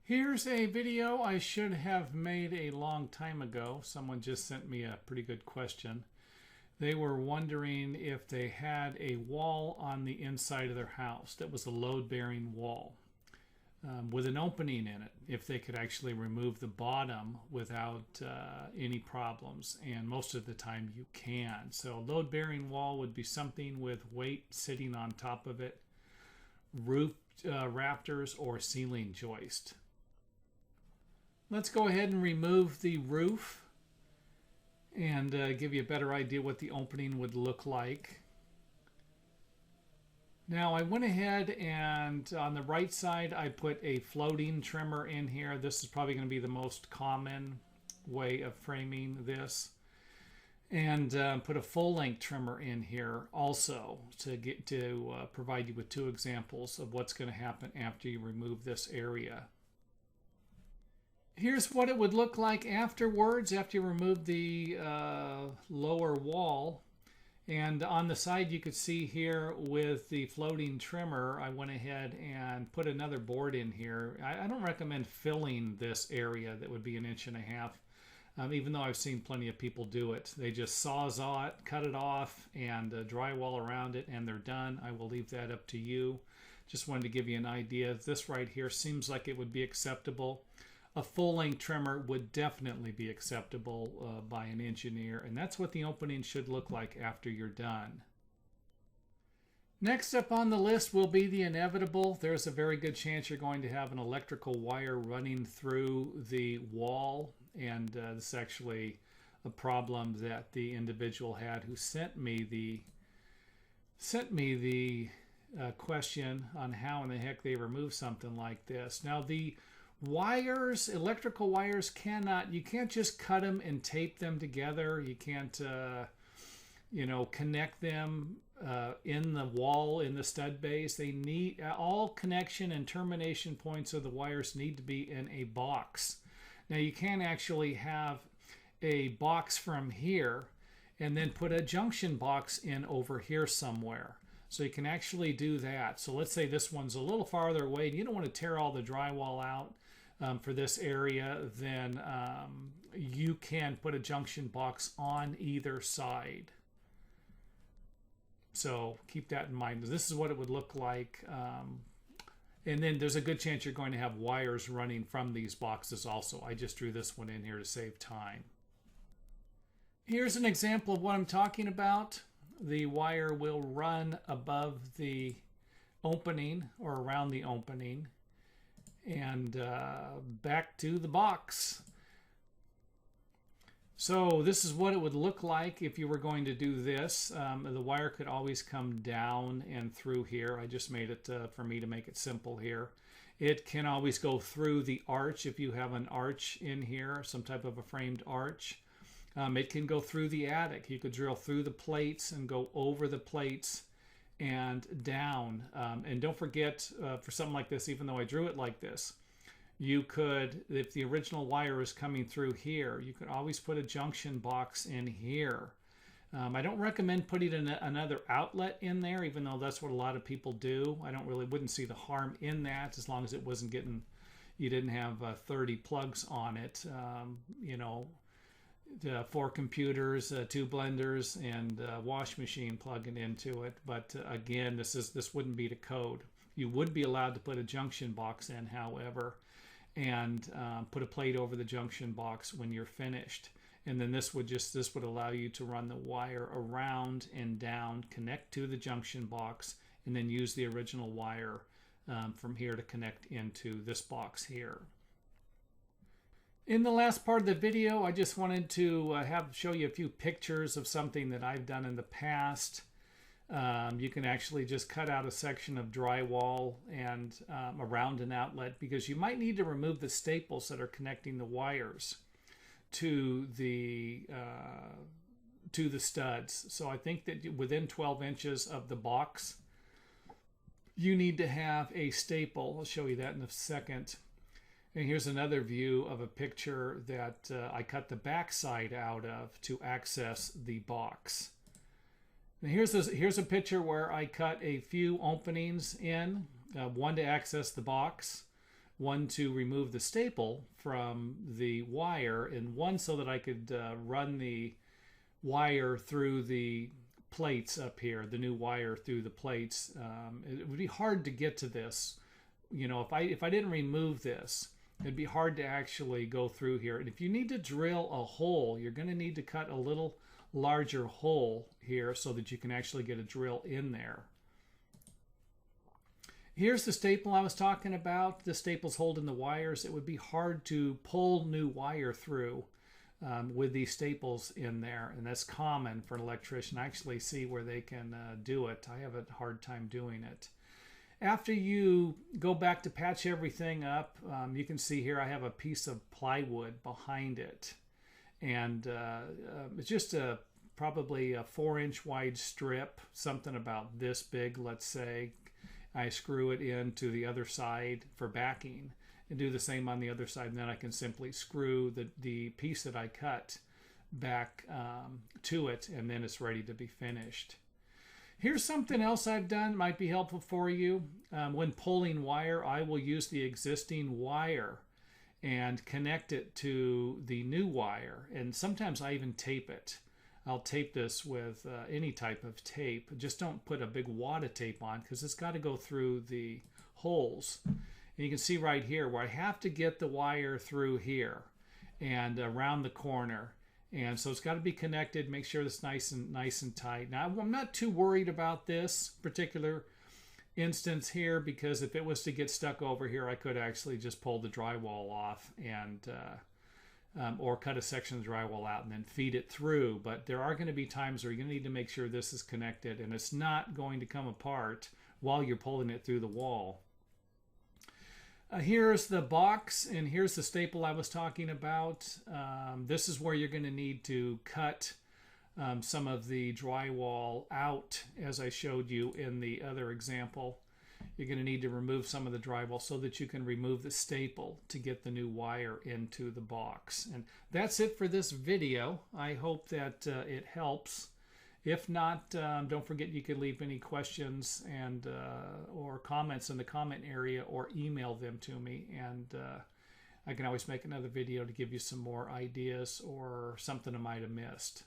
Here's a video I should have made a long time ago. Someone just sent me a pretty good question. They were wondering if they had a wall on the inside of their house that was a load-bearing wall with an opening in it, if they could actually remove the bottom without any problems. And most of the time you can. So a load-bearing wall would be something with weight sitting on top of it, roof rafters, or ceiling joist. Let's go ahead and remove the roof and give you a better idea what the opening would look like. Now I went ahead and on the right side I put a floating trimmer in here. This is probably going to be the most common way of framing this. And put a full-length trimmer in here also to provide you with two examples of what's going to happen after you remove this area. Here's what it would look like afterwards, after you remove the lower wall. And on the side you could see here with the floating trimmer, I went ahead and put another board in here. I don't recommend filling this area that would be 1.5 inches, even though I've seen plenty of people do it. They just sawzall it, cut it off, and drywall around it, and they're done. I will leave that up to you. Just wanted to give you an idea. This right here seems like it would be acceptable. A full-length trimmer would definitely be acceptable by an engineer, and that's what the opening should look like after you're done. Next up on the list will be the inevitable. There's a very good chance you're going to have an electrical wire running through the wall, and this is actually a problem that the individual had who sent me the question on how in the heck they remove something like this. Now the wires, electrical wires, you can't just cut them and tape them together. You can't, connect them in the wall, in the stud base. They need, all connection and termination points of the wires need to be in a box. Now you can actually have a box from here and then put a junction box in over here somewhere. So you can actually do that. So let's say this one's a little farther away and you don't want to tear all the drywall out for this area, then you can put a junction box on either side. So keep that in mind. This is what it would look like. And then there's a good chance you're going to have wires running from these boxes also. I just drew this one in here to save time. Here's an example of what I'm talking about. The wire will run above the opening or around the opening and back to the box. So this is what it would look like if you were going to do this. The wire could always come down and through here. I just made it for me to make it simple here. It can always go through the arch if you have an arch in here, some type of a framed arch. It can go through the attic. You could drill through the plates and go over the plates and down. And don't forget, for something like this, even though I drew it like this, you could, if the original wire is coming through here, you could always put a junction box in here. I don't recommend putting another outlet in there, even though that's what a lot of people do. I wouldn't see the harm in that, as long as it wasn't you didn't have 30 plugs on it. 4 computers, 2 blenders, and a wash machine plugging into it. But again, this wouldn't be the code. You would be allowed to put a junction box in, however, and put a plate over the junction box when you're finished. And then this would allow you to run the wire around and down, connect to the junction box, and then use the original wire from here to connect into this box here. In the last part of the video, I just wanted to show you a few pictures of something that I've done in the past. You can actually just cut out a section of drywall and around an outlet, because you might need to remove the staples that are connecting the wires to the studs. So I think that within 12 inches of the box, you need to have a staple. I'll show you that in a second. And here's another view of a picture that I cut the back side out of to access the box. Now here's a picture where I cut a few openings in, one to access the box, one to remove the staple from the wire, and one so that I could run the wire through the plates up here, the new wire through the plates. It would be hard to get to this. You know, if I didn't remove this, it'd be hard to actually go through here. And if you need to drill a hole, you're going to need to cut a little larger hole here so that you can actually get a drill in there. Here's the staple I was talking about. The staple's holding the wires. It would be hard to pull new wire through with these staples in there, and that's common for an electrician. I actually see where they can do it. I have a hard time doing it. After you go back to patch everything up, you can see here I have a piece of plywood behind it, and it's just probably a 4-inch wide strip, something about this big, let's say. I screw it into the other side for backing and do the same on the other side, and then I can simply screw the piece that I cut back to it, and then it's ready to be finished. Here's something else I've done, might be helpful for you. When pulling wire, I will use the existing wire and connect it to the new wire, and sometimes I even tape it. I'll tape this with any type of tape. Just don't put a big wad of tape on, because it's got to go through the holes. And you can see right here where I have to get the wire through here and around the corner. And so it's got to be connected. Make sure it's nice and tight. Now, I'm not too worried about this particular instance here, because if it was to get stuck over here, I could actually just pull the drywall off and or cut a section of the drywall out and then feed it through. But there are going to be times where you're going to need to make sure this is connected and it's not going to come apart while you're pulling it through the wall. Here's the box, and here's the staple I was talking about. This is where you're going to need to cut some of the drywall out, as I showed you in the other example. You're going to need to remove some of the drywall so that you can remove the staple to get the new wire into the box. And that's it for this video. I hope that it helps. If not, don't forget you can leave any questions and or comments in the comment area, or email them to me, and I can always make another video to give you some more ideas or something I might have missed.